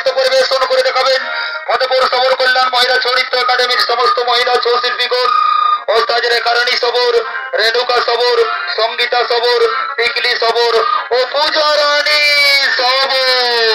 নৃত্য পরিবেশন করে দেখাবেন ফতেপুর সবর কল্যাণ মহিলা ছৌ নৃত্য একাডেমির সমস্ত মহিলা ছৌ শিল্পীগণ ওস্তাদ রেখারানী সবর, রেণুকা সবর, সঙ্গীতা সবর, টিকলি সবর ও পূজা রানী সবর।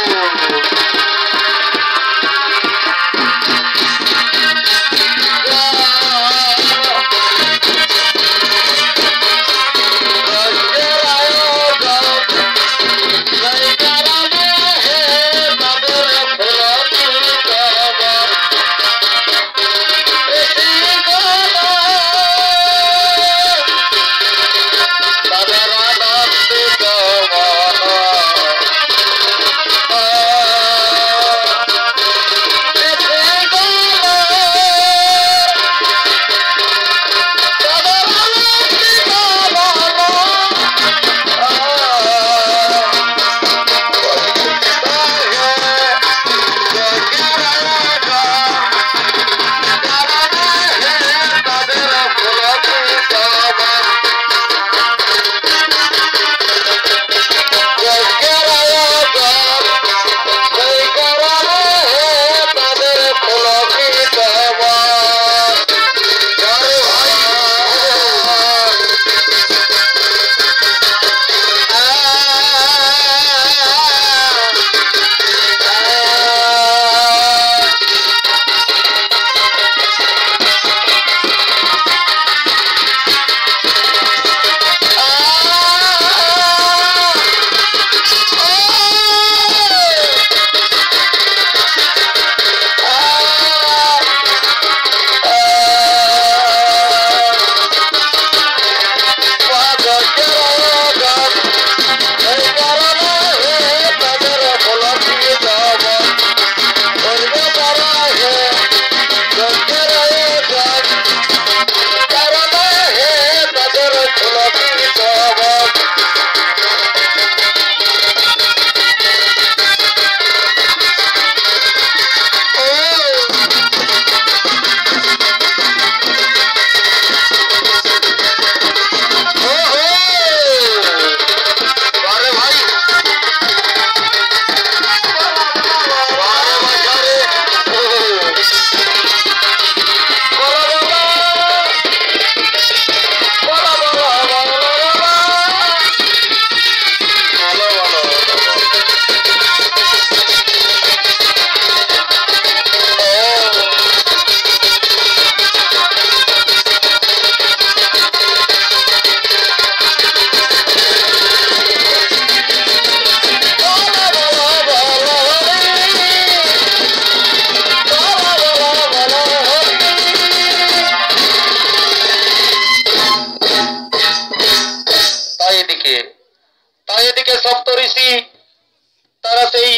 তারা সেই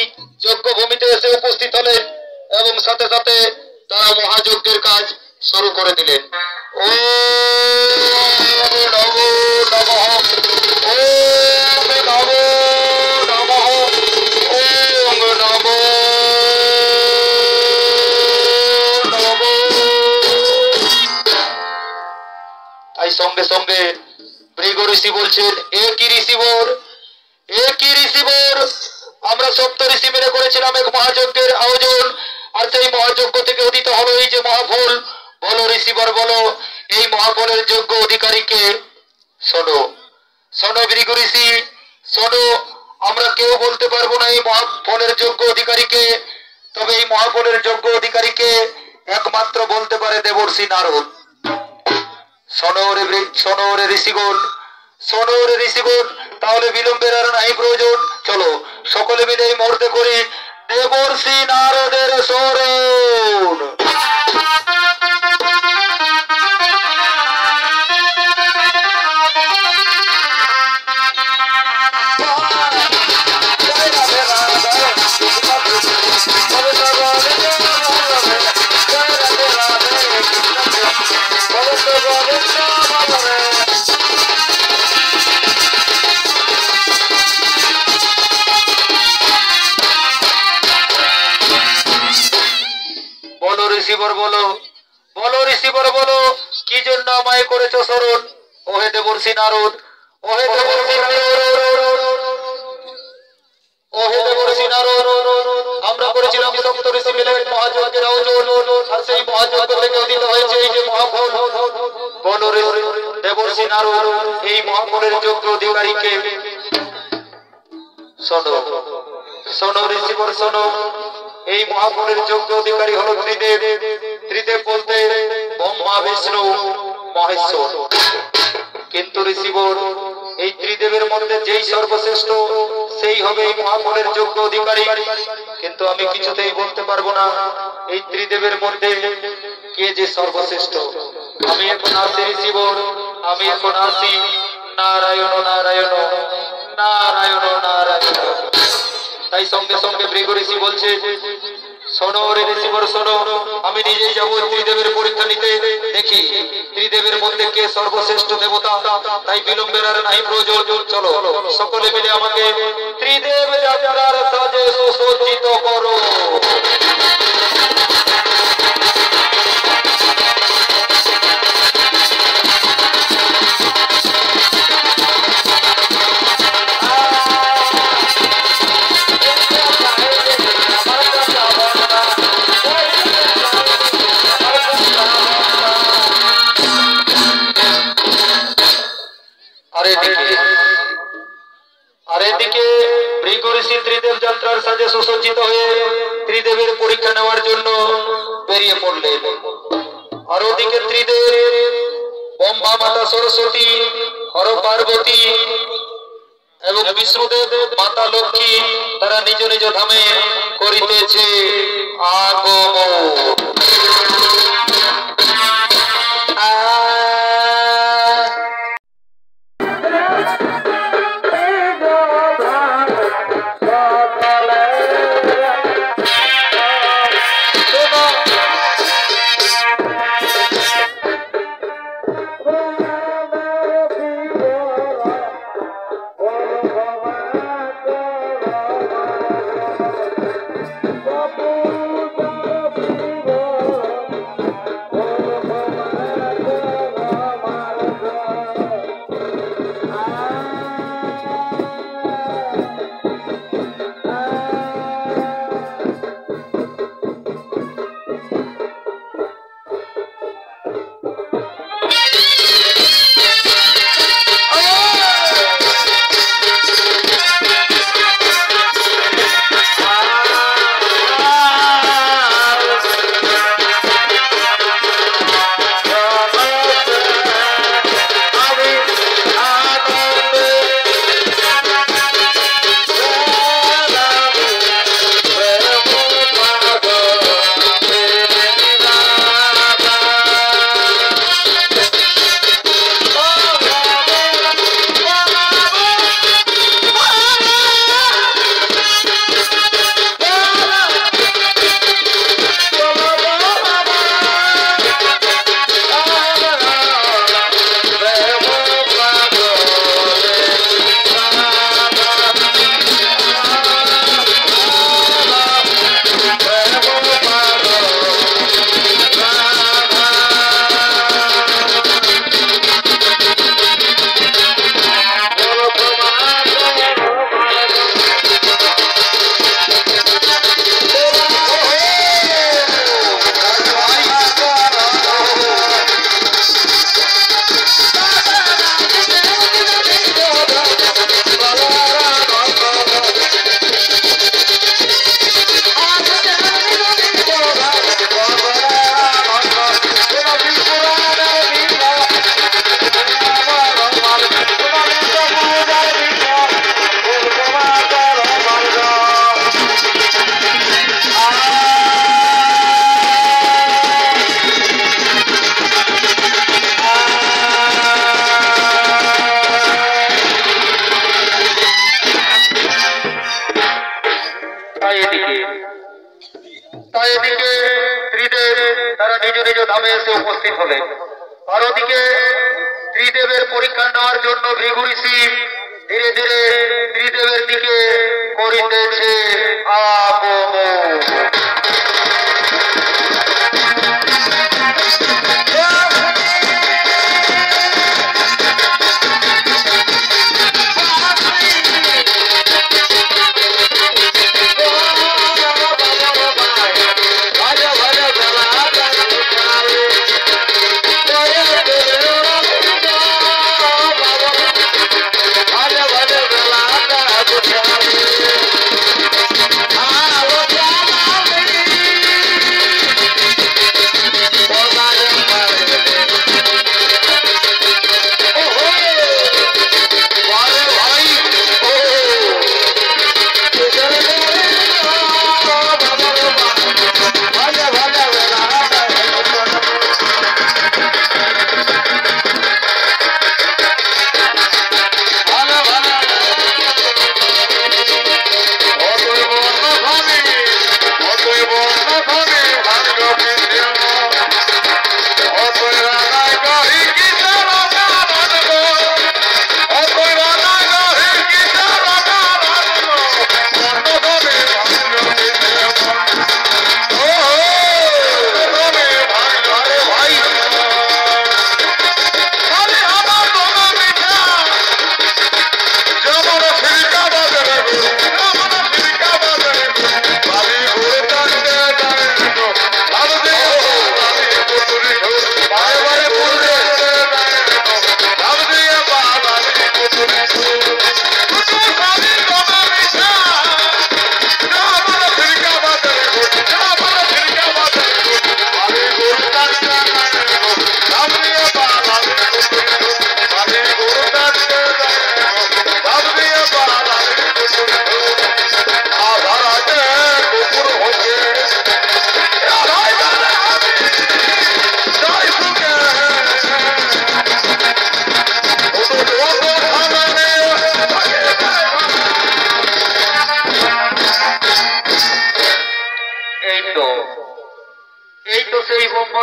যজ্ঞ ভূমিতে এসে উপস্থিত হলেন এবং সাথে সাথে তারা মহাযজ্ঞের কাজ শুরু করে দিলেন। ওম নমো নমঃ, ওম নমো নমঃ, ওম নমো নমঃ। তাই সঙ্গে সঙ্গে ভৃগু ঋষি বলছেন, এ কি ঋষিবর, এ কি ঋষিবর, আমরা সপ্ত ঋষি মিলে করেছিলাম এক মহাযজ্ঞের আয়োজন, আর সেই মহাযজ্ঞ থেকে উদিত হলো এই যে মহাফল। বলো ঋষিবর বলো, এই মহাফলের যোগ্য অধিকারীকে। শোনো শোনো ভৃগু ঋষি শোনো, আমরা কেউ বলতে পারবো না এই মহাফলের যোগ্য অধিকারীকে, তবে এই মহাফলের যোগ্য অধিকারীকে একমাত্র বলতে পারে দেবর্ষি নারদ। শোনো রে ঋষিগণ, শোনো রে ঋষিগণ, তাহলে বিলম্বের আর নাই প্রয়োজন, চলো সকলে মিলে এই মুহূর্তে করি দেবর্ষি নারদের স্মরণ। ঋষিবর বলো, বলো ঋষিবর বলো, কি জন্য আমায় করেছো স্মরণ? ওহে দেবর্ষি নারদ, ওহে দেবর্ষি নারদ, ওহে দেবর্ষি নারদ, আমরা করেছিলাম সপ্ত ঋষি মিলে মহাযজ্ঞের আয়োজন, আর সেই মহাযজ্ঞ থেকে উদিত হয়েছে এই যে মহাফল। কোন দেবর্ষি নারদ এই মহাফলের যোগ্য অধিকারীকে শোনো শোনো ঋষিবর শোনো, এই মহাফলের যোগ্য অধিকারী হলো ত্রিদেব। ত্রিদেব বলতে ব্রহ্মা বিষ্ণু মহেশ্বর। কিন্তু ঋষিবর এই ত্রিদেবের মধ্যে যেই সর্বশ্রেষ্ঠ সেই হবে এই মহাফলের যোগ্য অধিকারী। কিন্তু আমি কিছুতেই বলতে পারবো না এই ত্রিদেবের মধ্যে কে যে সর্বশ্রেষ্ঠ। আমি এখন আসি ঋষিবর, আমি এখন আসি। নারায়ণ নারায়ণ নারায়ণ নারায়ণ। তাই সঙ্গে সঙ্গে ভৃগু ঋষি বলছে, শোনো রে ঋষিবর শোনো, আমি নিজেই যাবো ত্রিদেবের পরীক্ষা নিতে, দেখি ত্রিদেবের মধ্যে কে সর্বশ্রেষ্ঠ দেবতা। তাই বিলম্বের আর নাই প্রয়োজন, চলো সকলে মিলে আমাকে ত্রিদেব যাত্রার সাজে সুসজ্জিত করো। আর এদিকে ভৃগু ঋষি ত্রিদেব যাত্রার সাজে সুসজ্জিত হয়ে ত্রিদেবের পরীক্ষা নেওয়ার জন্য বেরিয়ে পড়লেন। আর ওদিকে ত্রিদেব ব্রহ্মা মাতা সরস্বতী, হর পার্বতী এবং বিষ্ণুদেব মাতা লক্ষ্মী তারা নিজ নিজ ধামে করিতেছে আগমন। উপস্থিত হলেন। আর ওদিকে ত্রিদেবের পরীক্ষা নেওয়ার জন্য ভৃগু ঋষি ধীরে ধীরে ত্রিদেবের দিকে করিতেছে আগমন।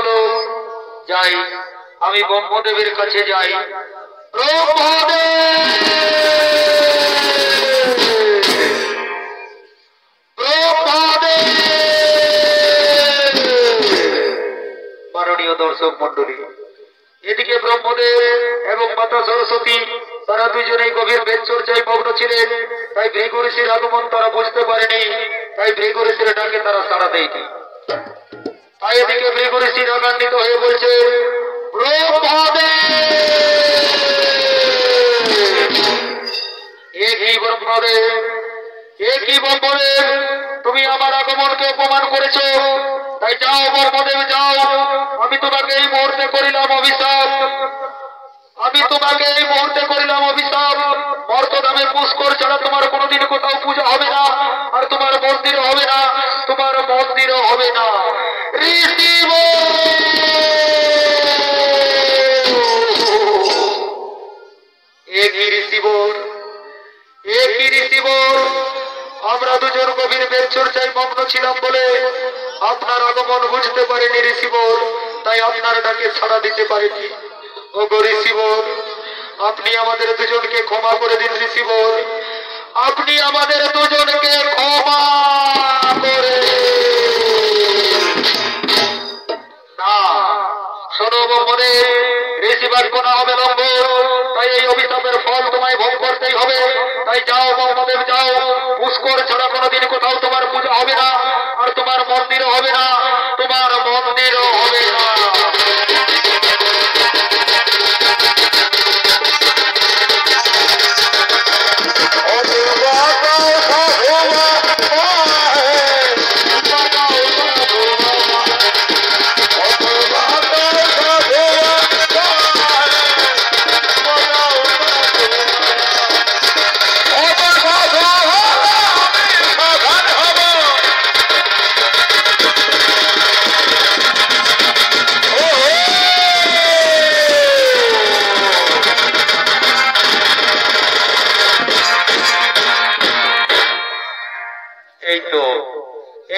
হলো যাই আমি ব্রহ্মদেবের কাছে যাই। ব্রহ্মদেব ব্রহ্মদেব। মাননীয় দর্শক মন্ডলী, এদিকে ব্রহ্মদেব এবং মাতা সরস্বতী তারা দুজনেই গভীর বেদ চর্চায় মগ্ন ছিলেন। তাই ভৃগু ঋষির আগমন তারা বুঝতে পারেনি, তাই ভৃগু ঋষির ডাকে তারা সাড়া দেয়নি। তাই এদিকে ভৃগু ঋষি রাগান্বিত হয়ে বলছে, ব্রহ্মদেব তুমি আমার আগমনকে অপমান করেছো, তাই যাও ব্রহ্মদেব যাও, আমি তোমাকে এই মুহূর্তে করিলাম অভিশাপ, আমি তোমাকে এই মুহূর্তে করিলাম অভিশাপ। মর্তধামে পুষ্কর ছাড়া তোমার কোনোদিন কোথাও পূজা হবে না, আর তোমার মন্দিরও হবে না, তোমার মন্দিরও হবে না। ঋষিব একই ঋষিবর, একই ঋষিবর। আমরা দুজন গভীর বেদ চর্চায় মগ্ন ছিলাম বলে আপনার আগমন বুঝতে পারেনি ঋষিবর, তাই আপনার ডাকে সাড়া দিতে পারেনি। ওগো ঋষিবর, আপনি আমাদের দুজনকে ক্ষমা করে দিন ঋষিবর, আপনি আমাদের দুজনকে ক্ষমা করে না। শোনো ব্রহ্মদেব, ঋষিবার কোনা হবে লম্বর, তাই এই অভিশাপের ফল তোমায় ভোগ করতেই হবে। তাই যাও ব্রহ্মদেব যাও, পুষ্কর ছাড়া কোনোদিন কোথাও তোমার পূজা হবে না, আর তোমার মন্দিরও হবে না, তোমার মন্দিরও হবে না।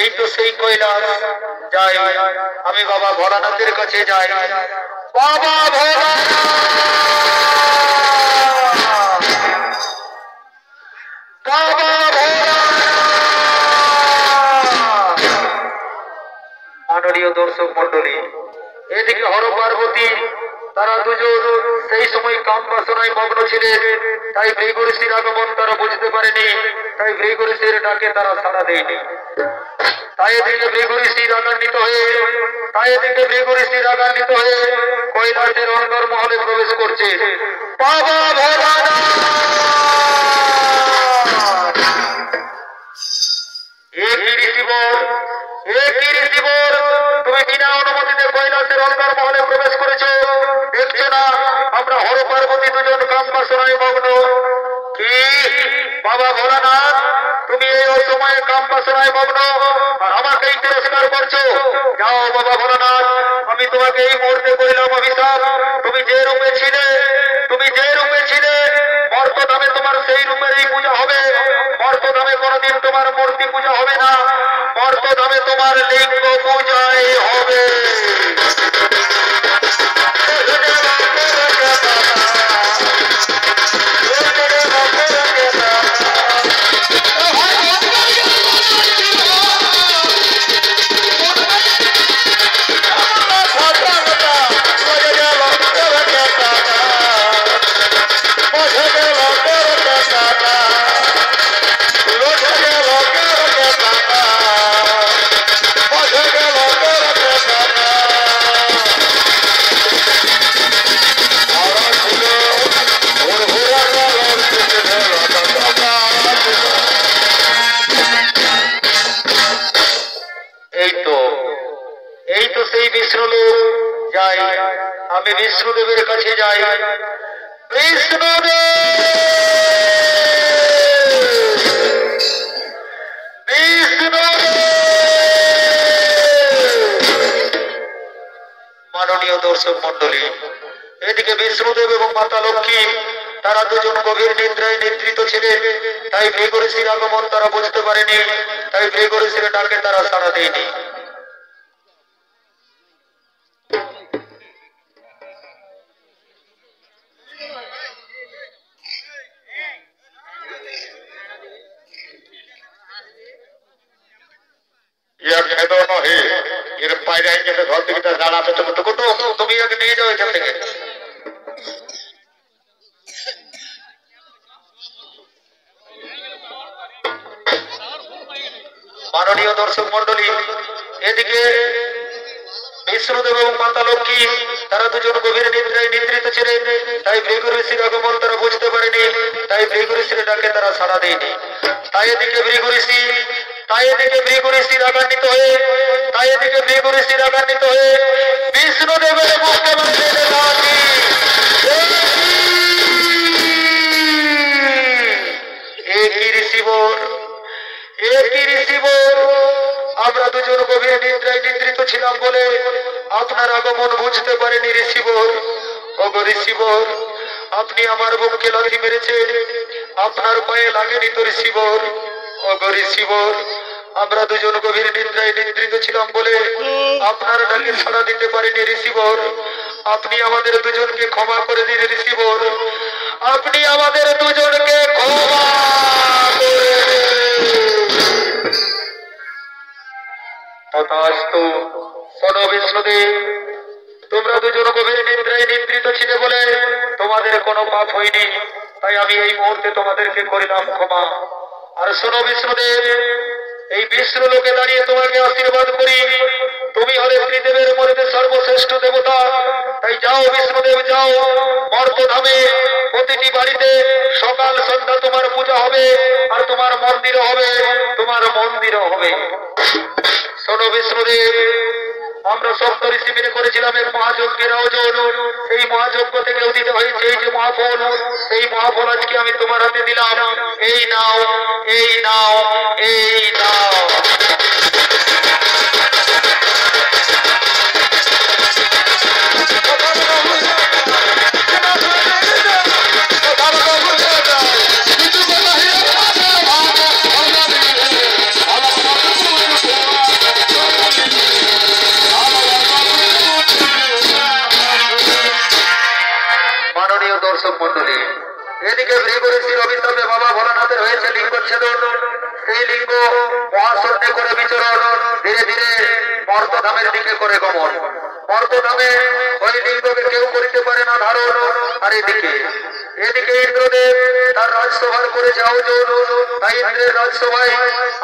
এই তো সেই কৈলাস যাই, আমি বাবা ভোলানাথের কাছে যাই। বাবা ভোলানাথ, বাবা ভোলানাথ। মাননীয় দর্শক মন্ডলী, এদিকে হর পার্বতী তারা দুজন সেই সময় কাম বাসনায় মগ্ন ছিলেন, তাই ভৃগু ঋষির আগমন তারা বুঝতে পারেনি, তাই ভৃগু ঋষির ডাকে তারা সাড়া দেয়নি। তাই এদিকে ভৃগু ঋষি রাগান্বিত হয়ে কৈলাসের অন্তর্মহলে প্রবেশ করছে। বাবা ভোলানাথ, একই ঋষিবর, একই ঋষিবর, তুমি বিনা অনুমতিতে কৈলাসের অন্তর্মহলে প্রবেশ করেছো, দেখছো না আমরা হর পার্বতী দুজন কাম বাসনায় মগ্ন। কি বাবা ভোলানাথ, তুমি এই অসময়ে কাম বাসনায় মগ্ন আর আমাকেই তিরস্কার করছো? যাও বাবা ভোলানাথ, আমি তোমাকে এই মুহূর্তে করিলাম অভিশাপ। তুমি যে রূপে ছিলে মর্তধামে তোমার সেই রূপেরই পূজা হবে। মর্তধামে কোনোদিন তোমার মূর্তি পূজা হবে না, মর্তধামে তোমার লিঙ্গ পূজাই হবে। এই তো সেই বিষ্ণুলোক যাই, আমি বিষ্ণুদেবের কাছে যাই। বিষ্ণুদেব, মাননীয় দর্শক মন্ডলী, এদিকে বিষ্ণুদেব এবং মাতা লক্ষ্মী তারা দুজন গভীর নিদ্রায় নিদ্রিত ছিলেন, তাই ভৃগু ঋষির আগমন তারা বুঝতে পারেনি, তাই ভৃগু ঋষির ডাকে তারা সাড়া দেয়নি। এর বাইরে গেলে ঘর থেকে দাঁড়াতে তুমি আগে নিয়ে যাও এখান থেকে। মাননীয় দর্শক মন্ডলী, এদিকে বিষ্ণুদেব এবং মাতা লক্ষ্মী তারা দুজন গভীর নিদ্রায় নিদ্রিত ছিলেন, তাই ভৃগু ঋষির আগমন তারা বুঝতে পারেনি, তাই ভৃগু ঋষির ডাকে তারা সাড়া দেয়নি। তাই এদিকে ভৃগু ঋষি রাগান্বিত হয়ে বিষ্ণুদেবের মুখে আমরা দুজন গভীর নিদ্রায় নিদ্রিত ছিলাম বলে আপনার আগমন বুঝতে পারেনি ঋষিবর। ওগো ঋষিবর, আপনি আমার বুককে লাথি মেরেছেন, আপনার পায়ে লাগেনি তো ঋষিবর। ওগো ঋষিবর, আমরা দুজন গভীর নিদ্রায় নিদ্রিত ছিলাম বলে আপনার ডাকে সাড়া দিতে পারিনি ঋষিবর। আপনি আমাদের দুজনকে ক্ষমা করে দিন ঋষিবর, আপনি আমাদের দুজনকে ক্ষমা করে তথাস্তু। শোনো বিষ্ণুদেব, তোমরা দুজন গভীর নিদ্রায় নিদ্রিত ছিলে বলে তোমাদের কোনো পাপ হয়নি, তাই আমি এই মুহূর্তে তোমাদেরকে করিলাম ক্ষমা। আর শোনো বিষ্ণুদেব, এই বিষ্ণু লোকে দাঁড়িয়ে তোমাকে আশীর্বাদ করি, তুমি হলে ত্রিদেবের মধ্যে সর্বশ্রেষ্ঠ দেবতা। তাই যাও বিষ্ণুদেব, যাও মর্তধামে, প্রতিটি বাড়িতে সকাল সন্ধ্যা তোমার পূজা হবে, আর তোমার মন্দিরও হবে। শোনো বিষ্ণুদেব, আমরা সপ্ত ঋষি মিলে করেছিলাম এক মহাযজ্ঞের আয়োজন। সেই মহাযজ্ঞ থেকে উদিত হয়েছে এই যে মহাফল, সেই মহাফল আজকে আমি তোমার হাতে দিলাম। এই নাও, এই নাও, এই নাও। মাননীয় দর্শক মন্ডলী, এদিকে ভৃগু ঋষির অভিশাপে বাবা ভোলানাথের হয়েছে লিঙ্গচ্ছেদন। সেই লিঙ্গ মহাশূন্যে করে বিচরণ, ধীরে ধীরে মর্তধামের দিকে করে গমন। মর্তধামে ওই লিঙ্গকে কেউ করিতে পারে না ধারণ। আর এদিকে ইন্দ্রদেব তার রাজসভার করেছে আয়োজন। তাই ইন্দ্রের রাজসভায়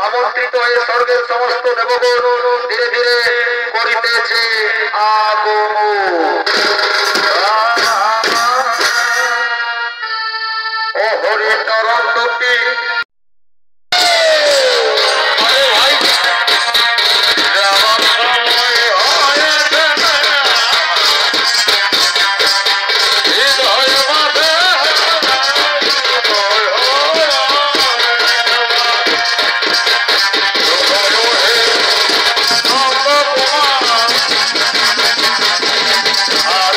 আমন্ত্রিত হয়ে স্বর্গের সমস্ত দেবগণ ধীরে ধীরে করিতেছে আগমন। ও হরি চরণ দুটি আর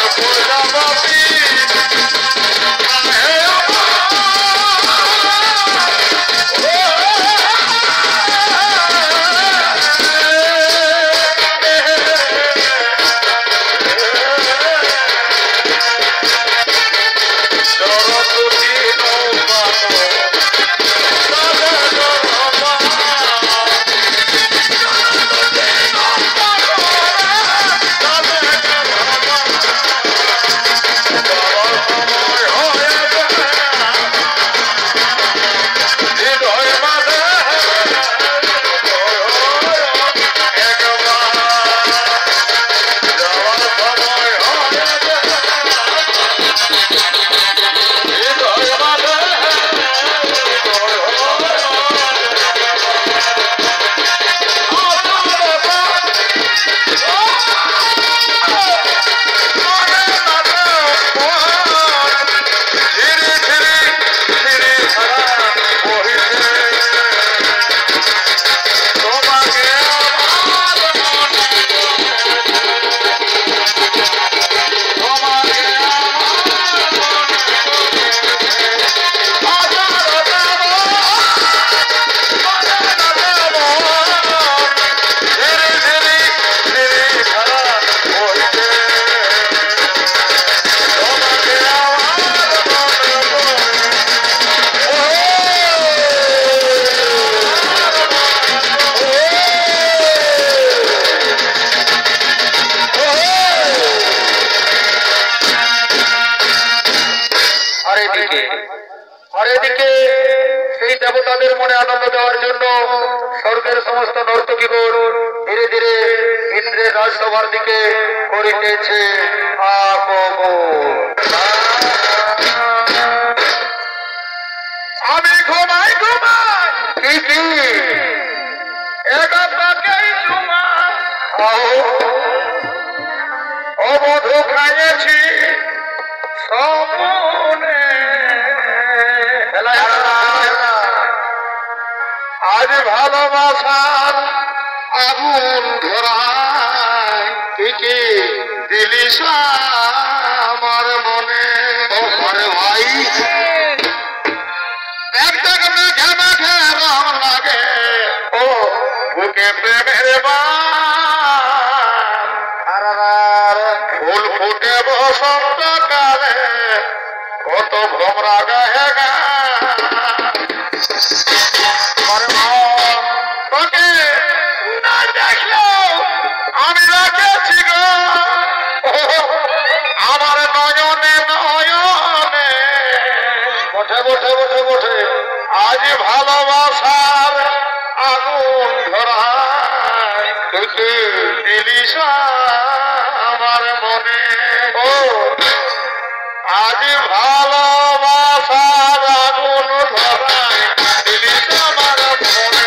আর এদিকে সেই দেবতাদের মনে আনন্দ দেওয়ার জন্য স্বর্গের সমস্ত নর্তকীগণ ধীরে ধীরে ইন্দ্রের রাজসভার দিকে করিতেছে আমি ঘুমাই ঘুমাই কি অবধু খাইয়েছি সমনে আজ ভালোবাসার আগুন ধরায় কি দিলি আমার মনে ভাই একটাকে মেঘে মেঘে রং লাগে ও বুকে প্রেমের ফুল ফুটে বসন্ত কালে কত ভোমরা গায়ে তোকে না দেখলেও আমি রাখেছি গো আমার নয়নে নয়নে বটে বটে বটে বটে আজ ভালোবাসার আগুন ধরায় দিলিস আমার মনে ও আজ ভালোবাসার আগুন ধরায় দিলিস আমার মনে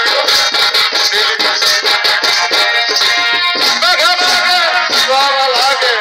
লাগে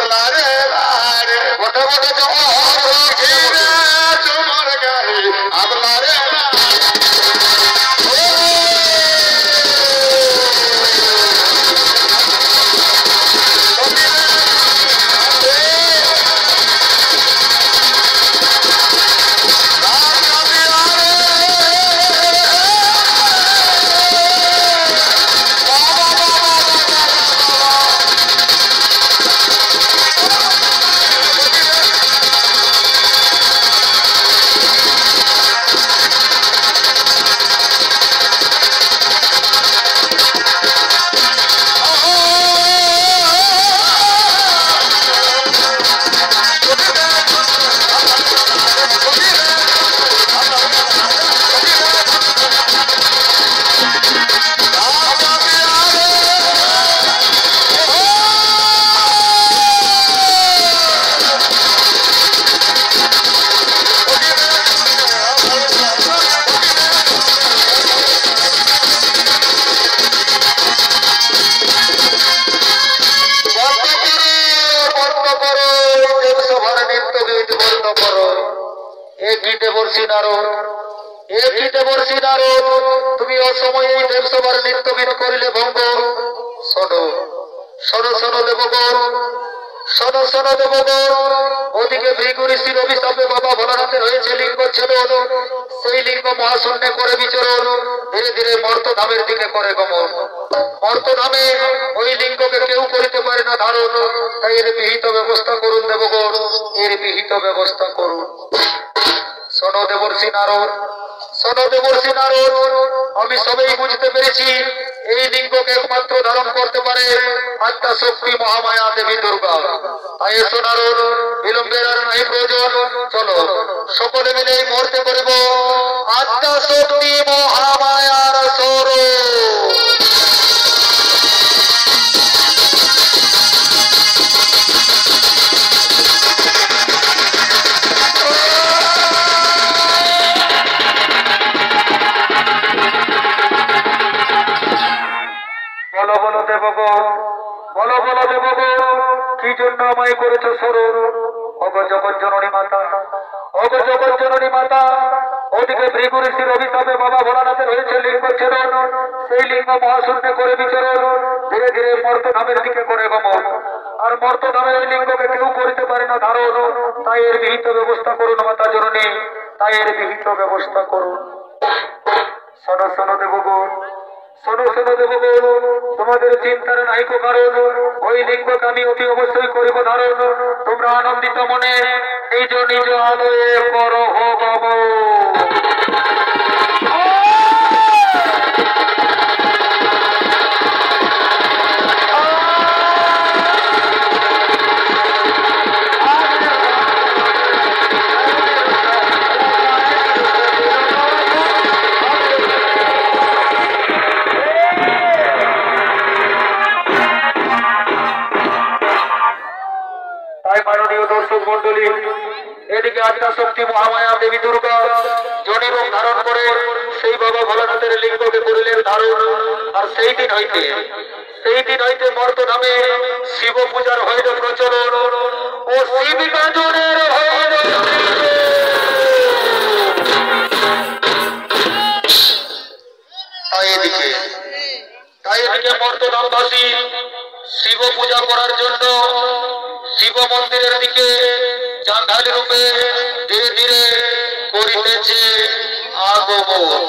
আগলা রে রে গোটে গোটে জহর ঘিরে তোমার গায়ে আগলা রে তুমি অসময়ে দেবসভার নিত্যবিদ করিলে ভঙ্গ শোনো শোনো শোনো দেবগণ শোনো শোনো দেবগণ ওদিকে ভৃগু ঋষির অভিশাপে বাবা ভোলানাথের হয়েছে লিঙ্গ ছেদন সেই লিঙ্গ মহাশূন্যে করে বিচরণ ধীরে ধীরে মর্তধামের দিকে করে গমন মর্তধামে ওই লিঙ্গকে কেউ করিতে পারে না ধারণ তাই এর বিহিত ব্যবস্থা করুন দেবগণ এর বিহিত ব্যবস্থা করুন শোনো দেবর্ষি নারদ শোনো দেবর্ষি নারদ আমি সবই বুঝতে পেরেছি এই লিঙ্গকে একমাত্র ধারণ করতে পারে আত্মা শক্তি মহামায়া দেবী দুর্গা তাই এসো নারদ বিলম্বের আর নাই প্রয়োজন চলো সকলে মিলে এই মুহূর্তে করিব আত্মা শক্তি মহামায়ার স্বরূপ বলো বলো দেবগণ কি জন্য আমায় করেছো স্মরণ অগ জগৎ জননী মাতা অগ জগৎ জননী মাতা ওদিকে ভৃগু ঋষির অভিশাপে বাবা ভোলানাথের হয়েছে লিঙ্গ ছেদন সেই লিঙ্গ মহাশূন্যে করে বিচরণ ধীরে ধীরে মর্তধামের দিকে করে গমন আর মর্তধামের ওই লিঙ্গকে কেউ করিতে পারে না ধারণ তাই এর বিহিত ব্যবস্থা করুন মাতা জননী তাই এর বিহিত ব্যবস্থা করুন শোনো শোনো দেবগণ শোনো শোনো দেবগণ তোমাদের চিন্তার নাইকো কারণ ওই লিঙ্গকে আমি অতি অবশ্যই করিব ধারণ তোমরা আনন্দিত মনে নিজ নিজ আলোয়ে করো গমন এদিকে আত্মা শক্তি মহামায়া দেবী দুর্গা জনি রূপ ধারণ করে সেই বাবা ভোলানাথের লিঙ্গকে করিলেন ধারণ আর সেই দিন হইতে মর্তধামে শিব পূজার হইল প্রচলন ও শিব গাজনের হইল তাই এদিকে মর্তধামবাসী শিব পূজা করার জন্য শিব মন্দিরের দিকে চাঁদালি রূপে ধীরে ধীরে করিতেছে আগমন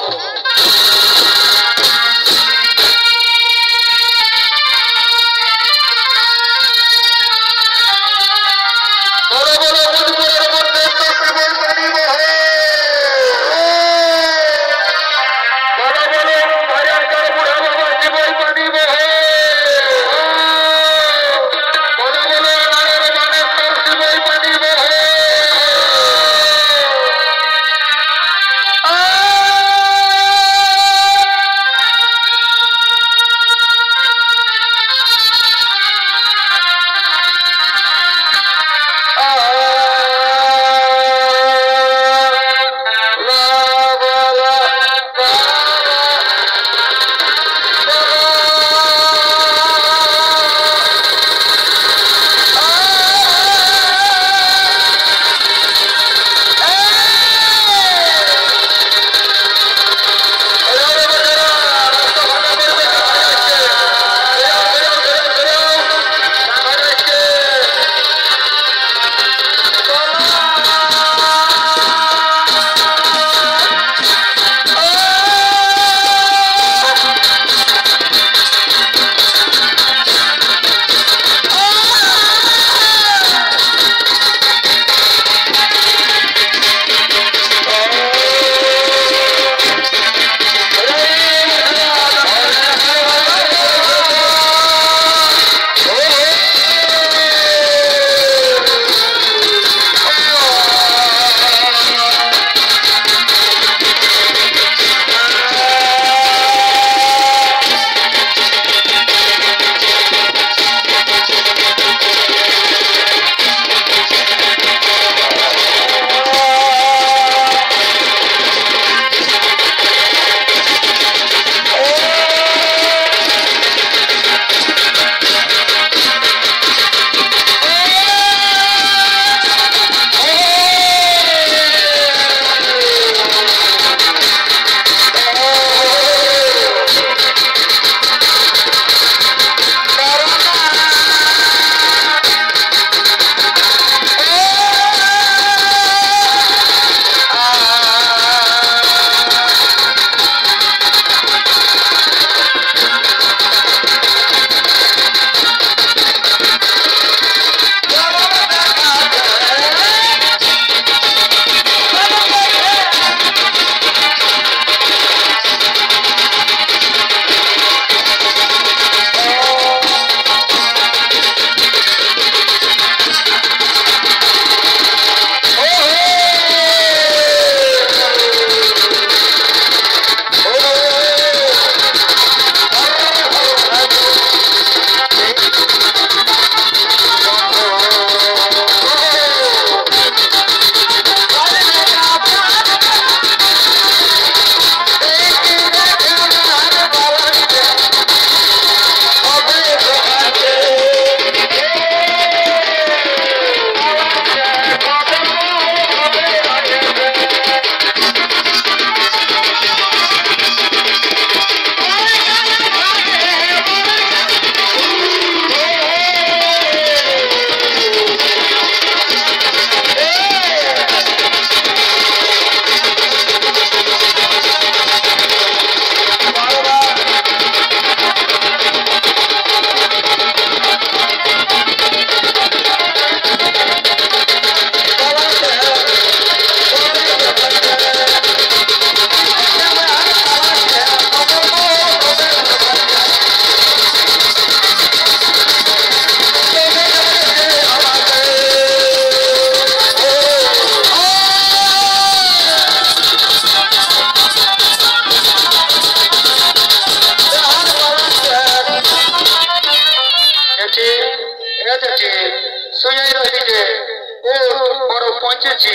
পৌঁছেছি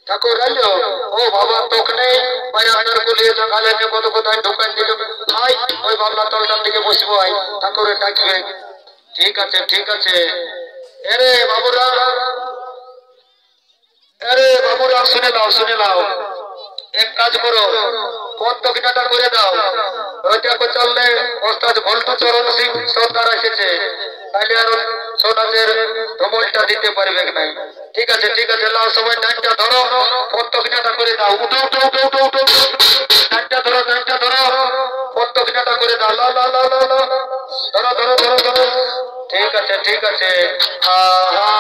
ঠাকুর আলো ও বাবা তোকে নেই বাইরে আন্ডার কুলিয়ে সকালে কত কোথায় দোকান দিল ভাই ওই বাবলা তলটার দিকে বসবো ভাই ঠাকুরের ডাকবে ঠিক আছে ঠিক আছে এরে বাবুরা শুনে নাও এক কাজ করো পদ্ম কিনাটা করে দাও ওইটা চললে ওস্তাদ ভল্টু চরণ সিং সর্দার এসেছে তাইলে আর সোনাজের ধমলটা দিতে পারবে নাই ঠিক আছে লাও সবাই ডানটা ধরো পদ্ম কিনাটা করে দাও উঠো ডানটা ধরো পদ্ম কিনাটা করে দাও লা লা লা লা ধরো ঠিক আছে আহা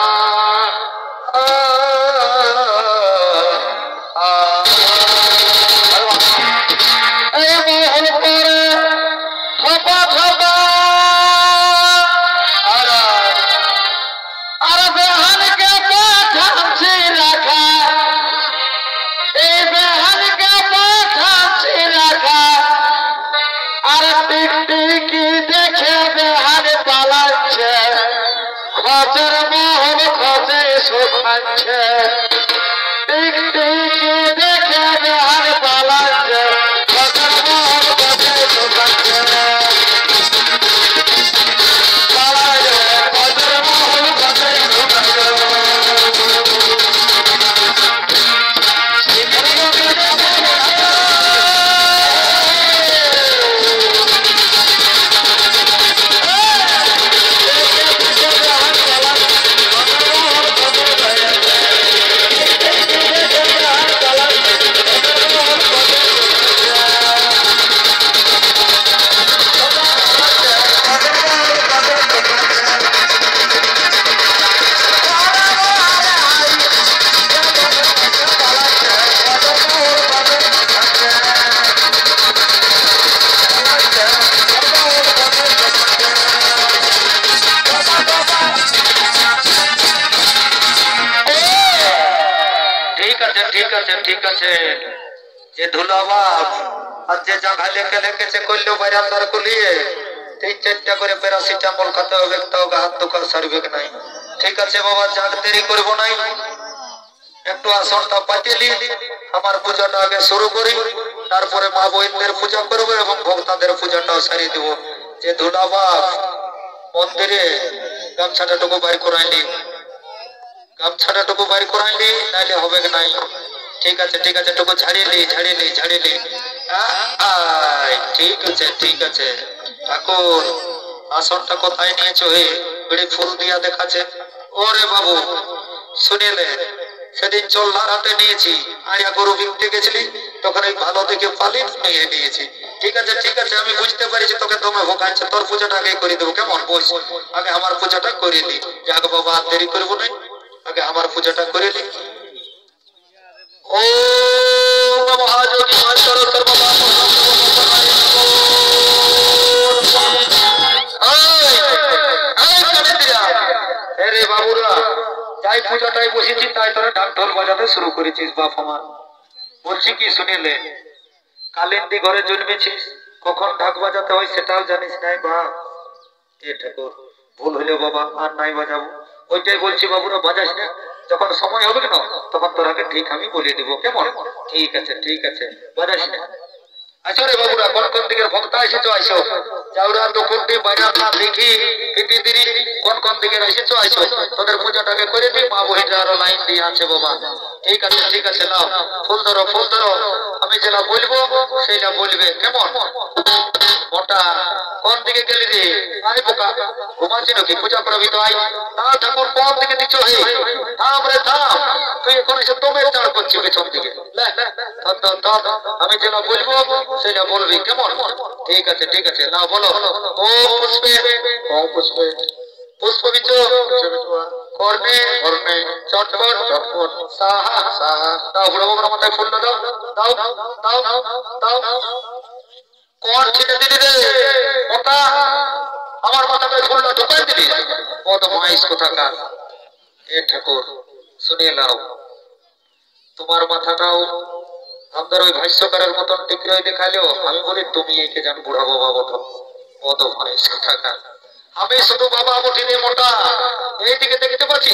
ঠিক আছে যে ধুলাবাব আর যে জায়গা লেখেছে করলেও বাইরে আন্দার কুলিয়ে 3-4টা করে প্যারাসিটামল খেতে হবে তাও হাত দোকান সারবে নাই ঠিক আছে বাবা যাক দেরি করবো নাই একটু আসনটা পাতিয়ে আমার পূজাটা আগে শুরু করি তারপরে মা বোনদের পূজা করবো এবং ভক্তদের পূজাটাও সারিয়ে দেবো যে ধুলাবাব মন্দিরে গামছাটাটুকু বাইর করাইলি নাইলে হবে নাই ঠিক আছে টুকু ঝাড়িয়ে লি ঠিক আছে ঠাকুর আসনটা কোথায় নিয়েছো হে বিড়ি ফুল দিয়া দেখাচ্ছে ওরে বাবু শুনিলে সেদিন চল্লার হাটে নিয়েছি আয়া গরু বিকতে গেছিলি তখন এই ভালো দেখে পালি নিয়েছি ঠিক আছে আমি বুঝতে পারিছি তোকে তোমরা ভোগাচ্ছে তোর পূজাটা আগে করে দেবো কেমন বস আগে আমার পূজাটা করে নি যাক বাবা আর দেরি করবো না আগে আমার পূজাটা করে নি ও মহাযোগী বাবুরা যাই পূজাটাই বসেছি তাই তোরা ঢাক ঢোল বাজাতে শুরু করেছিস বাপ আমার বলছি কি শুনিলে কালিন্দি ঘরে জন্মেছিস কখন ঢাক বাজাতে হয় সেটাও জানিস নাই বাপ এ ঠাকুর ভুল হইলে বাবা আর নাই বাজাবো ওইটাই বলছি বাবুরা বাজাস না যখন সময় হবে না তখন তোরাকে ঠিক আমি বলে দিব কেমন ঠিক আছে বাজাস না আচ্ছা রে বাবুরা কোন দিকের ভক্ত এসেছো আইসো যাওরা দুপুরটি বাইরে না দেখি কেটে দিরি কোন দিকের এসেছো আইসো তোদের পূজাটাকে করে দিই মা বহিটা আরো লাইন দিয়ে আছে বাবা ঠিক আছে নাও ফুল ধরো আমি যেটা বলবো সেইটা বলবে কেমন মোটা কোন দিকে গেলি রে আয় বোকা ঘুমাচ্ছি নাকি পূজা করবি তো আয় না ঠাকুর কোন দিকে দিচ্ছ হে থাম রে থাম তুই এখন এসে তোমের চাড় করছি পেছন দিকে আমি যেটা বলবো সেটা বলবি কেমন ঠিক আছে না বলো ও পুষ্পে পুষ্প বিচ কর্ণে চটপট সাহা দাও বুড়ো বাবার মাথায় ফুল দাও কোন ছিটে দিলি রে মোটা আমার মাথায় ফুলটা ঢুকাই দিলি কত মহেশ কোথাকার এ ঠাকুর শুনিয়ে নাও তোমার মাথাটাও আমাদের ওই ভাষ্যকারের মতন টিকরাই দেখালেও আমি বলি তুমি একে জান বুড়া বাবা বটো কত মহেশ কোথাকার আমি শুধু বাবা বটি রে মোটা এইদিকে দেখতে পাচ্ছি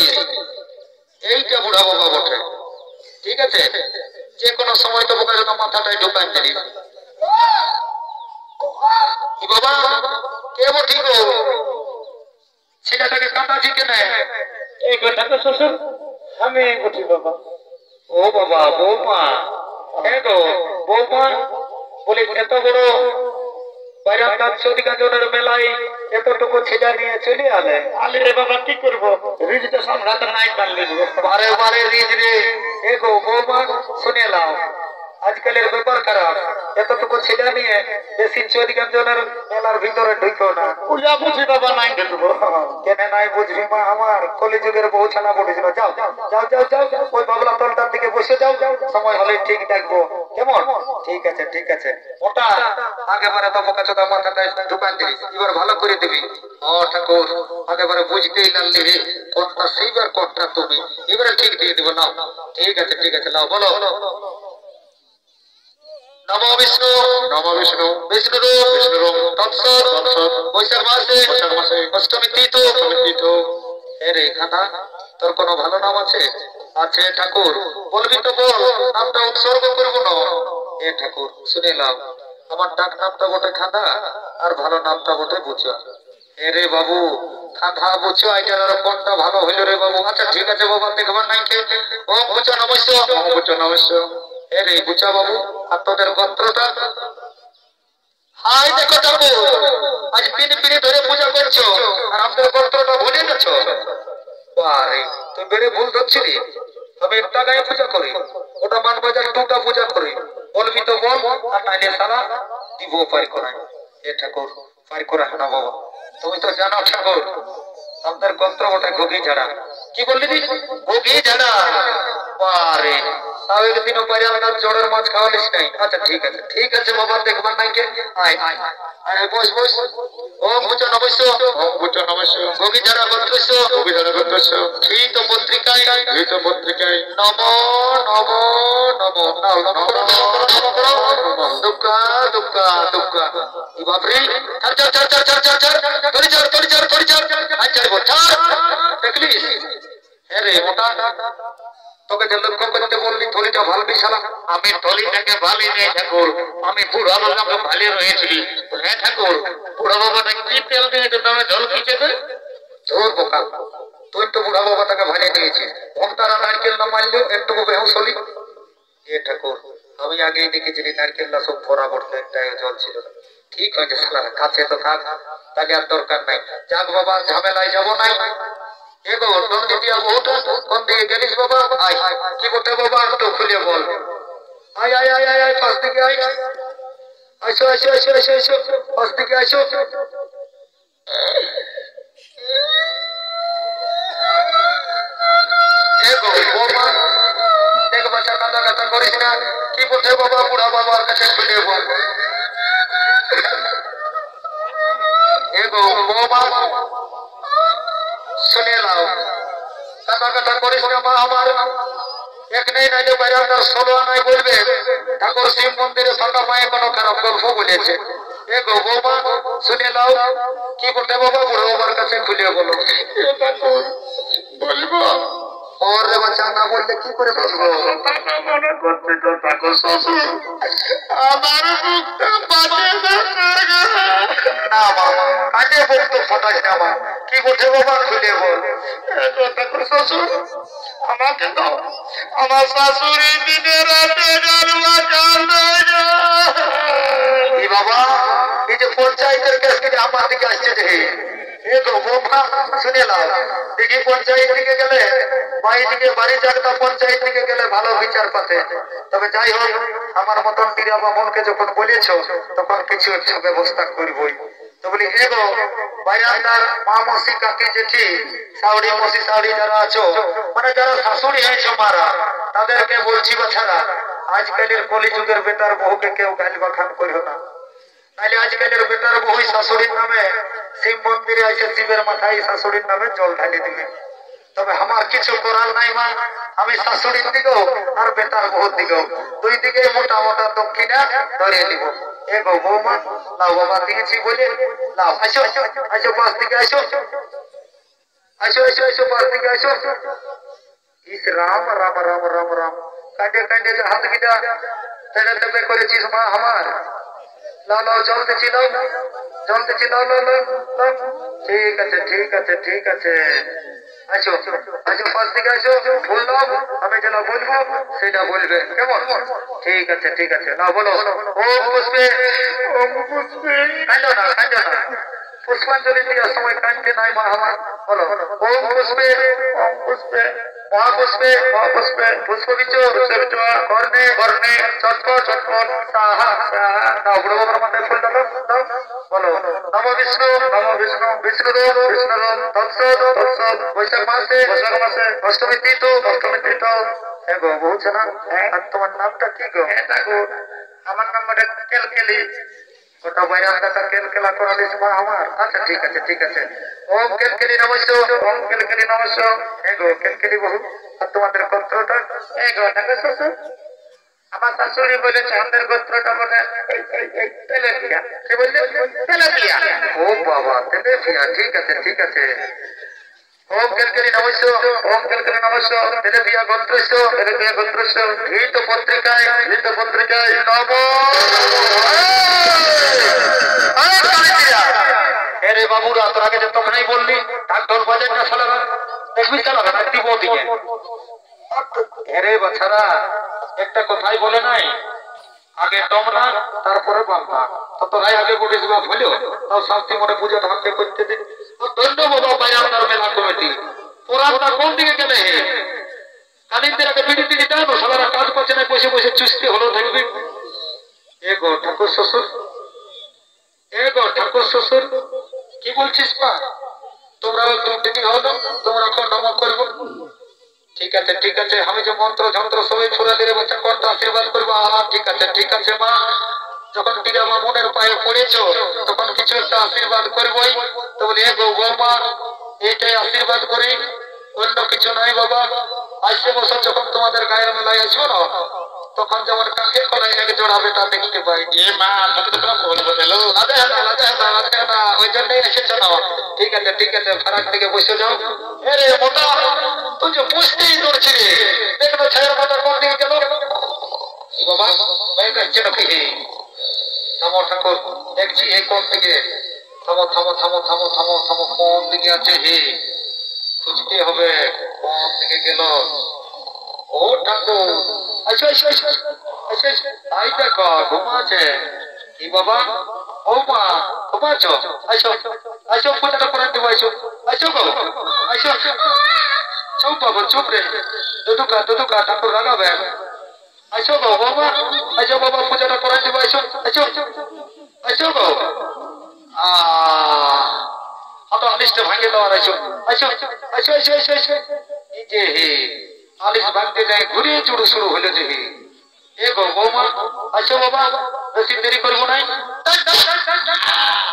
এইটা বুড়া বাবা বটে ঠিক আছে যে কোনো সময় তো বোকা যদি মাথাটাই ঢুকান দিলি কি বাবা কে বো ঠিক ছেলেটাকে কাঁদাছি কেনে এই কথাটা শ্বশুর আমি বুঝি বাবা। ও বাবা বৌমা হ্যাঁ গো বৌমা বলি এত বড় বাইরান্দার চৌদিকাঞ্জনের মেলায় এতটুকু ছেলে নিয়ে চলে আলে আলে রে বাবা কি করবো রিজটা সামলাতে নাই পারলি বারে বারে রিজ রে এ গো বৌমা শুনে লাও আজকালের ব্যাপার খারাপ এতটুকু ছেলে নিয়ে বেশি চৌদিকাঞ্জনের মেলার ভিতরে ঢুকো না পূজা বুঝি বাবা নাই ঢুকবো কেন নাই বুঝবি মা আমার কলিযুগের বহু ছানা পড়েছিল যাও যাও যাও যাও ওই বাবলা তলটার দিকে বসে যাও সময় হলে ঠিক ডাকবো কেমন ঠিক আছে ওটা আগেবারে তো বোকা চোদা মাথাটা ঢুকান দিবি এবার ভালো করে দিবি ও ঠাকুর আগেবারে বুঝতেই লাগলি রে কোনটা সেইবার কোনটা তুমি এবারে ঠিক দিয়ে দিব না ঠিক আছে নাও বলো নমো বিষ্ণু বিষ্ণুরূপ তৎসৎ বৈশাখ মাসে অষ্টমী তিথি রে খানা তোর কোনো ভালো নাম আছে আছে ঠাকুর বলবি তো বল নামটা উৎসর্গ করবো না এ ঠাকুর শুনে লাও আমার ডাক নামটা বটে খাঁদা আর ভালো নামটা বটে বুঝা রে বাবু খাঁদা বুঝো এটার আর কোনটা ভালো হইল রে বাবু আচ্ছা ঠিক আছে বাবা দেখবার নাই কে ও বুঝা নমস্য রে বুঝা বাবু আর তোদের গোত্রটা হাই দেখো ঠাকুর আজ 3 পিঁড়ি ধরে পূজা করছো আর আমাদের গোত্রটা ভুলে গেছো আরে তুই বেড়ে ভুল ধরছিলি আমি একটা গায়ে পূজা করি ওটা মানবাজার 2টা পূজা করি বলবি তো বল আর নাইলে সারা দিব পারি করাই এ ঠাকুর পারি করা না বাবা তুমি তো জানো ঠাকুর আমাদের গোত্র ওটা ঘুগি ঝাড়া কি বললি ঘুগি ঝাড়া আরে তাও একদিনও পারি আমরা জোড়ের মাছ খাওয়ালিস নাই আচ্ছা ঠিক আছে বাবা দেখবার নাই কে আয় বস ওম বুঝো নমস্য ঘুগি ঝাড়া গোত্রস্য ঘৃত পত্রিকায় নমো দুর্গা বাপরে দেখলিস হ্যাঁ রে মোটা তোকে যে লক্ষ্য করতে বললি থলিটা ভাল বিছালা আমি থলিটাকে ভালি নেই ঠাকুর আমি বুড়া বাবাকে ভালি রয়েছিলি হ্যাঁ ঠাকুর বুড়া বাবাটা কি তেল দিয়ে তুমি জল খিচেছে ধর বোকা তুই তো বুড়া বাবাটাকে ভালি নিয়েছিস ভক্তারা নারকেল না মারলেও একটুকু বেহুশ হলি এ ঠাকুর আমি আগেই দেখেছিলি নারকেলটা সব ভরা পড়তো একটা জল ছিল ঠিক হয়েছে সালা কাছে তো থাক তাকে আর দরকার নাই যাক বাবা ঝামেলায় যাবো নাই এগো নন্দিতিয়া বহুত কোন দিকে গেলিস বাবা আয় কি করতে বাবা তো খুলে বল আয় পাশ দিকে আয় আসো পাশ দিকে আসো এগো বাবা দেখ বাচ্চা কাঁদা করিস না কি করতে বাবা বুড়া বাবার কাছে খুলে বল এগো বাবা শুনে নাও কাটা করিস না মা আমার এক নেই নাইলে বাইরে 16 আনাই বলবে ঠাকুর শিব মন্দিরে ফাঁকা পায়ে কোনো খারাপ গল্প বলেছে এ গো বৌমা শুনে নাও কি করতে বাবা বুড়ো বাবার কাছে খুলে বলো বলবো और रे बच्चा ना बोलले কি করে বলবো মনে করতে তো ঠাকুর শ্বশুর আমার মুখটা বাজে না বাবা কাটে বলতো ফটাস না বাবা কি করতে বাবা খুলে বল ঠাকুর শ্বশুর আমাকে দাও আমার শাশুড়ি দিনে রাতে জানলা কান্দে এই বাবা এই যে পঞ্চায়েতের কাছ থেকে আমার দিকে আসছে যে এ তো বাবা শুনে নাও দেখি পঞ্চায়েত থেকে গেলে দিকে বাড়ি জাগতা পঞ্চায়েত থেকে গেলে ভালো বিচার পাতে তবে যাই হোক আমার মতন টিরা বা মনকে যখন বলেছ তখন কিছু একটা ব্যবস্থা করবই তো বলি এগো বাইরান্দার মা মসি কাকি জেঠি সাউরি মসি সাউরি যারা আছো মানে যারা শাশুড়ি হয়েছে মারা তাদেরকে বলছি বাছারা আজকালের কলিযুগের বেটার বহুকে কেউ গাল বাখান করিও না তাহলে আজকালের বেটার বহু শাশুড়ির নামে শিব মন্দিরে এসে শিবের মাথায় শাশুড়ির নামে জল ঢালি দিবে তবে আমার কিছু করার নাই মা আমি শাশুড়ির দিকেও আর বেটার বহুর দিকেও দুই দিকে মোটা মোটা দক্ষিণা ধরে নিব এগো বৌমা লাও বাবা দিয়েছি বলে লাও আসো পাশ দিকে আসো পাশ দিকে আসো ইস রাম রাম রাম রাম রাম কাঁদে কাঁদে যে হাত গিটা তেলে তেলে করেছিস মা আমার লাও লাও জল দিচ্ছি লাও জল দিচ্ছি লাও লাও লাও লাও ঠিক আছে ঠিক আছে ঠিক আছে আসো আসো পাশ থেকে আসো ফুল দাও আমি যেটা বলবো সেটা বলবে কেমন ঠিক আছে না বলো ওম পুষ্পে কাঁদো না পুষ্পাঞ্জলি দেওয়ার সময় কাঁদতে নাই মা আমার বলো ওম পুষ্পে মহাপুষ্পে পুষ্পবিচ কর্ণে চটপট সাহা দাও বুড়ো বাবার মাথায় ফুল দাও দাও বলো নম বিষ্ণু বিষ্ণুদেব তৎসৎ বৈশাখ মাসে অষ্টমী তিথি হ্যাঁ গো বলছে না আর তোমার নামটা কি গো আমার নাম্বারটা কেলকেলি ওটা বাইরে আন্দাটা কেলকেলা করালিস মা আমার আচ্ছা ঠিক আছে ওম কেলকেলি নমস্য হ্যাঁ গো কেলকেলি বহু আর তোমাদের গোত্রটা হ্যাঁ গো ঠাকুর শ্বশুর আমার শাশুড়ি বলেছে আমাদের গোত্রটা বলে তেলেপিয়া কি বললে তেলেপিয়া ও বাবা তেলেপিয়া ঠিক আছে ওম কেলকেলি নমস্য তেলেপিয়া গোত্রস্য ঘৃত পত্রিকায় নব এরে বাবুরা তোর আগে যে তখনই বললি ঢাক ঢোল বাজার না শালারা দেখবি চালাবে না দিব দিয়ে এরে বাচ্চারা একটা কথাই বলে নাই আগে তোমরা তারপরে বাবা তোরাই আগে বলিস বাপ হলো তাও শান্তি মনে পূজাটা হাতে করতে দিন ধন্য বাবা বাইরান্দার মেলা কমিটি পুরানটা কোন দিকে গেলে কালিন্দের আগে বিড়ি টিড়ি দেন শালারা কাজ করছে না বসে চুষতে হলো থাকবে এ গো ঠাকুর শ্বশুর কি বলছিস মা তোমরাও দিদি হলো তোমরা কোন নাম করবো ঠিক আছে আমি যে মন্ত্র যন্ত্র সবাই ছুড়ালি রে বাচ্চা কোনটা আশীর্বাদ করবো ঠিক আছে মা যখন টিরা মা মনের পায়ে পড়েছো তখন কিছু একটা আশীর্বাদ করবোই তো বলি এ গো বৌমা এইটাই আশীর্বাদ করি অন্য কিছু নয় বাবা আসছে বছর যখন তোমাদের গায়ের মেলায় আসবো না তখন যেমন কাকে কলাই এক জোড়া বেটা দেখতে পাই এ মা বলবো না ওই জন্যই এসেছো না ঠিক আছে ফারাক থেকে বসে যাও আরে মোটা তুই যে বুঝতেই করছি রে দেখো ছায়ের মাথা কোন দিকে গেল বাবা বাইরে যাচ্ছে নাকি থামো ঠাকুর দেখছি এই কোন দিকে থামো কোন দিকে আছে হে খুঁজতে হবে কোন দিকে গেল ও ঠাকুর আচ্ছা আই দেখো ঘুমাচ্ছে কি বাবা ও মা ঘুমাচ্ছ আসো ফোনটা করে দেবো আসো গো চুপ বাবা চুপ রে দুদুকা ঠাকুর লাগাবে আসো গো বাবা পূজাটা করে দেবো আসো গো তো আলিশটা ভাঙে দেওয়ার আসো এই যে হে আলিশ ভাঙতে যায় ঘুরে চুড়ু শুরু হলো যে হে এ গো বৌমা আসো বাবা বেশি দেরি করবো নাই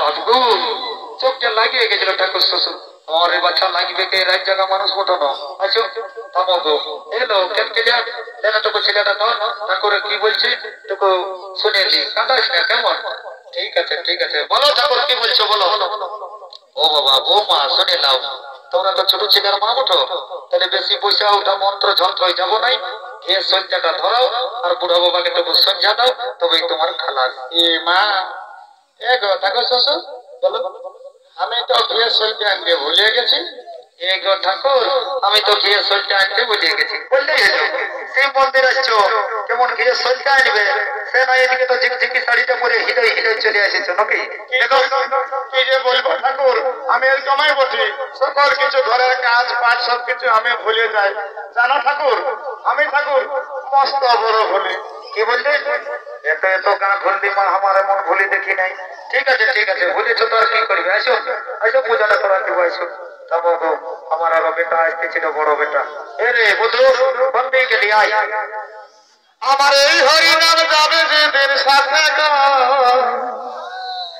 বাবু চোখটা লাগিয়ে গেছিল ঠাকুর শ্বশুর আমার এই বাচ্চা লাগবে কে রাত জায়গা মানুষ মতো না আসো থামো গো এলো কেলকেলিয়া দেন তোকে ছেলেটা তো ঠাকুর কি বলছে তোকে শুনে নি কাঁদাস না কেমন ঠিক আছে বলো ঠাকুর কি বলছো বলো ও বাবা বৌমা শুনে নাও তোমরা তো ছোট ছেলের মা ওঠো তাহলে বেশি পয়সা ওটা মন্ত্র যন্ত্র যাবো নাই এ সঞ্জাটা ধরাও আর বুড়া বাবাকে তবু সঞ্জা দাও তবেই তোমার খালাস এ মা এ গো ঠাকুর শ্বশুর বলো আমি তো ঘিয়ে সলতে আনতে ভুলে গেছি এ গো ঠাকুর আমি তো ঘিয়ে সলতে আনতে ভুলে গেছি বললেই হলো শিব মন্দির আসছো কেমন ঘিয়ে সলতে আনবে সে না এদিকে তো ঝিকঝিকি শাড়িটা পরে হিলে চলে এসেছো নাকি কি যে বলবো ঠাকুর আমি এরকমই বসি সকল কিছু ঘরের কাজ পাঠ সবকিছু আমি ভুলে যাই জানো ঠাকুর আমি ঠাকুর মস্ত বড় ভুলি কি বললি এত গা ভুললি মা আমার এমন ভুলি দেখি নাই ঠিক আছে ভুলেছো তো আর কি করবে আসো পূজাটা করা দেবো আসো আমার আরো বেটা আসতেছিল বড় বেটা এরে বুধু বন্দে গেলি আয় আমার এই হরিনাম যাবে যেদের সাথে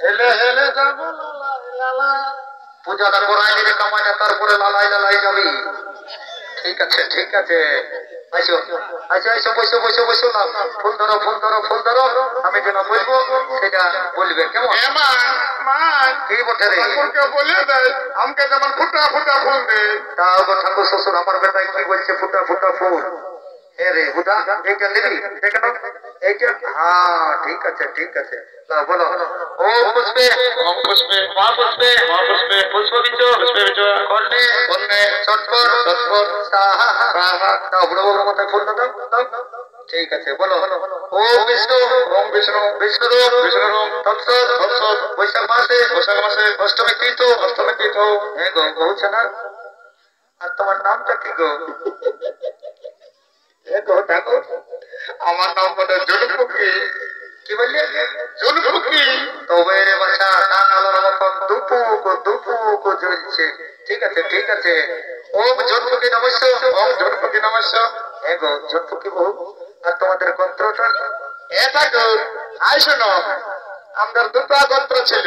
হেলে যাবো পূজাটা করাই দিলে কামাইনা তারপরে লালাই যাবি ঠিক আছে আসো বসো না ফুল ধরো আমি যেটা বলবো সেটা বলবে কেমন কি বলছে রে বলে দেয় আমাকে যেমন ফুটা ফুল দে তাও গো ঠাকুর শ্বশুর আমার বেটায় কি বলছে ফুটা ফুল রে বুধা এইটা নিবি দেখে নাও এইটা হ্যাঁ ঠিক আছে বলো ওম পুষ্পে মহাপুষ্পে পুষ্পে কর্ণে চটপট সাহা দাও বুড়ো বাবুর মাথায় ফুল দাও ঠিক আছে বলো ওম বিষ্ণু বিষ্ণুরূপ তৎসৎ বৈশাখ মাসে অষ্টমী তীর্থ হ্যাঁ গো বলছে না আর তোমার নামটা কি গো ঠাকুর আমার নাম বলে জুলপুকি কি বললি জুলপুকি তবে রে বাচ্চা নাম আলোর মতন দুপুকো জ্বলছে ঠিক আছে ওম জুলপুকি নমস্য হ্যাঁ গো জুলপুকি বহু আর তোমাদের গোত্রটা এটা গো আই শোনো আমাদের দুটো গোত্র ছিল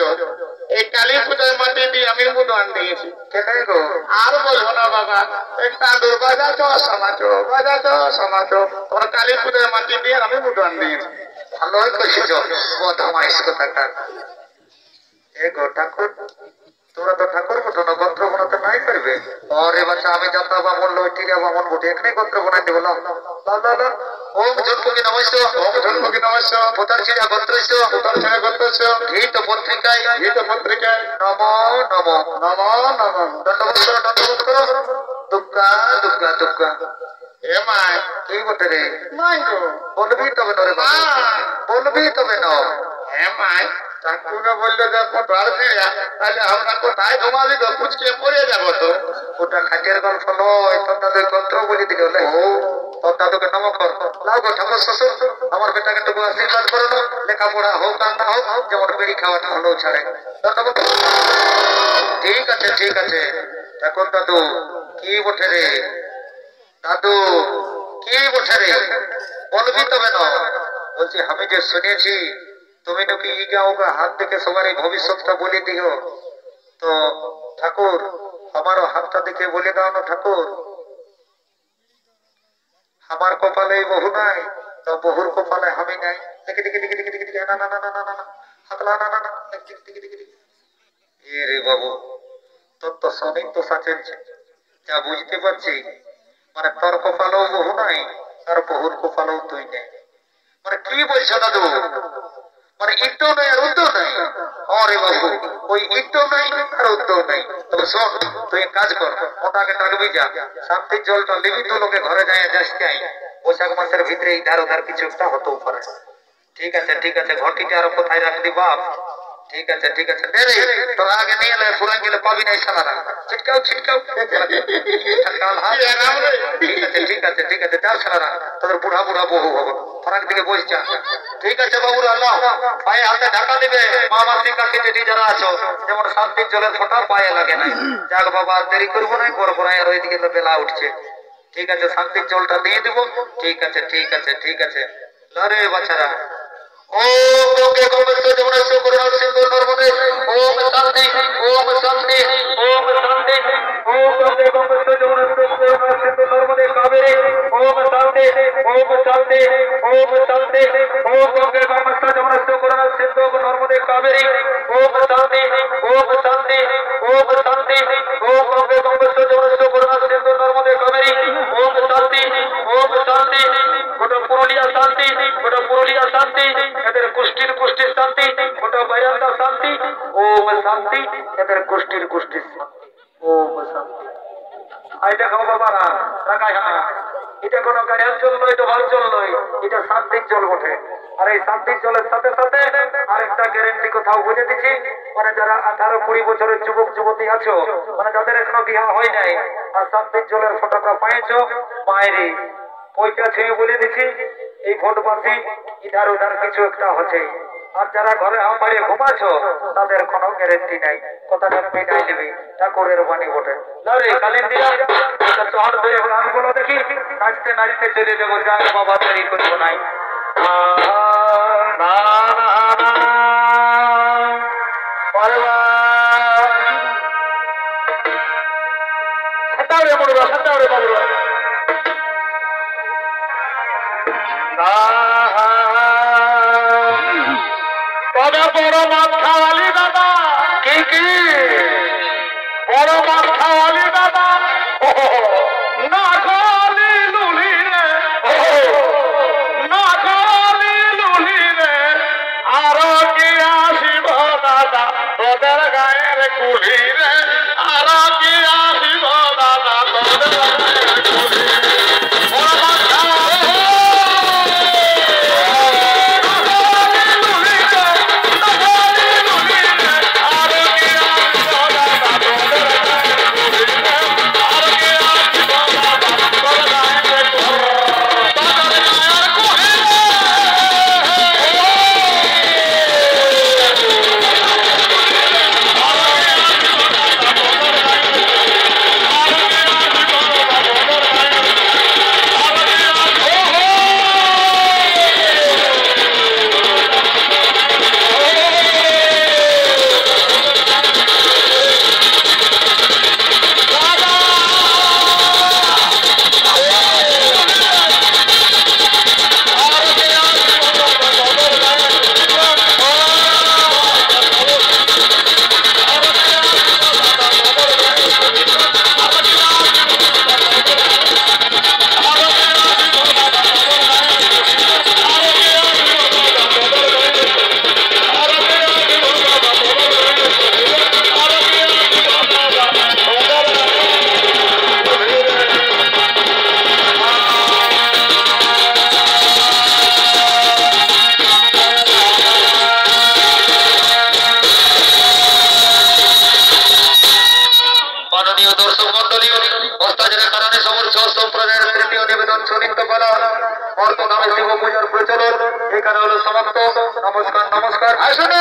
এই কালী পূজার মাটি দিয়ে আমি মুদান দিয়েছি কেন গো আর বলবো না বাবা এই তাঁদুর বাজাতো সমাজো তোর কালী পূজার মাটি দিয়ে আমি মুদান দিয়েছি ভালোই কইছ বদমাইশ কথাটা এ গো ঠাকুর তোরা তো ঠাকুর মতো না গোত্র বানাতে নাই পারবে আরে বাচ্চা আমি জানতা বামন লইটিরা বামন বুটে এখানে গোত্র বানাই দেব লা ওম জুলপুকি নমস্য পুতার ছেড়া গোত্রস্য ঘিত পত্রিকায় নমো দণ্ডবস্ত্র দুর্গা এ মাই কি বটে রে মাই গো বলবি তবে নরে বলবি তবে ন হে মাই ঠাকুর বললে যে পটার ছিড়া তাহলে আমরা কোথায় ঘুমাবি গো পুচকে পড়ে যাবো তো ওটা খাটিয়ার গল্প নয় তোর দাদুর গোত্র বলে দিল ও তোর দাদুকে নম কর লাও গো ঠাকুর শ্বশুর আমার বেটাকে একটু আশীর্বাদ করো না লেখাপড়া হোক আর না হোক যেমন বিড়ি খাওয়াটা হলেও ছাড়ে ধন্যবাদ ঠিক আছে ঠাকুর দাদু কি বটে রে বলবি তবে না বলছি আমি যে শুনেছি তুমি নাকি ইগা হাত দেখে সবার ভবিষ্যৎটা বলে দিও তো ঠাকুর আমারও হাতটা দেখে বলে দাও না ঠাকুর আমার কপালে বহু নাই তো বহুর কপালে আমি নাই দেখে রে বাবু তোর তো সনিক তো সাচেছে যা বুঝতে পারছি মানে তোর কপালেও বহু নাই আর বহুর কপালেও তুই নেই মানে কি বলছো দাদু মানে ইটও নাই আর উদ্যোগ নাই আরে বাবু ওই ইটও নাই আর উদ্যোগ নাই তবে শোন তুই কাজ কর ওটাকে ডাকবি যা শান্তির জলটা লিবি তো লোকে ঘরে যায় যাসতে বৈশাখ মাসের ভিতরে ইধার ওধার কিছু একটা হতেও পারে ঠিক আছে ঘটিটা আর কোথায় রাখবি বাপ ঠিক আছে তোর আগে নিয়ে এলে ফুরান গেলে পাবি না সালারা ছিটকাও ঠিক আছে যা সালারা তোদের বুড়া বহু হবো ফরাক দিকে বস যা ঠিক আছে বাবুরা আল্লাহ পায়ে হাতে ঢাকা দিবে মা মাসি কাকি যেটি যারা আছো যেমন শান্তির জলের ফোঁটা পায়ে লাগে নাই যাক বাবা দেরি করবো না বড় আর ওইদিকে তো বেলা উঠছে ঠিক আছে শান্তির জলটা দিয়ে দেবো ঠিক আছে লরে বাচ্চারা ओम गंगे गोमस्ते जमुनेश्वर करुणा सिंधु नर्मदे ओम शांति ओम गंगे गोमस्ते जमुनेश्वर करुणा सिंधु नर्मदे कावेरी ओम शांति ओम गंगे गोमस्ते जमुनेश्वर करुणा सिंधु नर्मदे कावेरी ओम शांति ओम गंगे गोमस्ते जमुनेश्वर करुणा सिंधु नर्मदे कावेरी ओम शांति गोटा पुरुलिया शांति এদের কুষ্টির শান্তি গোটা বাইরান্তা শান্তি ওম শান্তি এদের কুষ্টির শান্তি ওম শান্তি আই দেখো বাবারা রাখাই না এটা কোনো গাড়ির জল নয় এটা ভাল জল নয় এটা শান্তির জল বটে আর এই শান্তির জলের সাথে আরেকটা গ্যারান্টি কোথাও বলে দিচ্ছি মানে যারা 18-20 বছরের যুবক যুবতী আছো মানে যাদের এখনো বিবাহ হয় নাই আর শান্তির জলের ফোঁটাটা পাইছো মায়েরই ওইটা ছুঁয়ে বলে দিচ্ছি এই ভোটবাসী ইধার উধার কিছু একটা হচ্ছে আর যারা ঘরে বাড়ি ঘুমাছো তাদের কোনো গ্যারেন্টি নাই কথাটা মেটাই নেবে ঠাকুরের বাণী বটে কালিন্দিরা শহর ধরে গানগুলো দেখি নাচতে চলে যাবো যাক বাবা তৈরি করবো নাই সাতাওরে বাবুরা তবে বড় মাছ খাওয়ালি দাদা কি বড় মাছ খাওয়ালি দাদা না খাওয়ালি লুলি রে গায়ের কুলি রে আর কি আসিব দাদা তোদের গায়ের কুলি মাননীয় দর্শক মন্ডলী অস্তাজের কারণে সমস্ত সম্প্রদায়ের তৃতীয় নিবেদন সুনিত্য করা অর্থ নামে শিব পূজার প্রচলন এখানে হলো সমাপ্ত। নমস্কার নমস্কার। আসুন।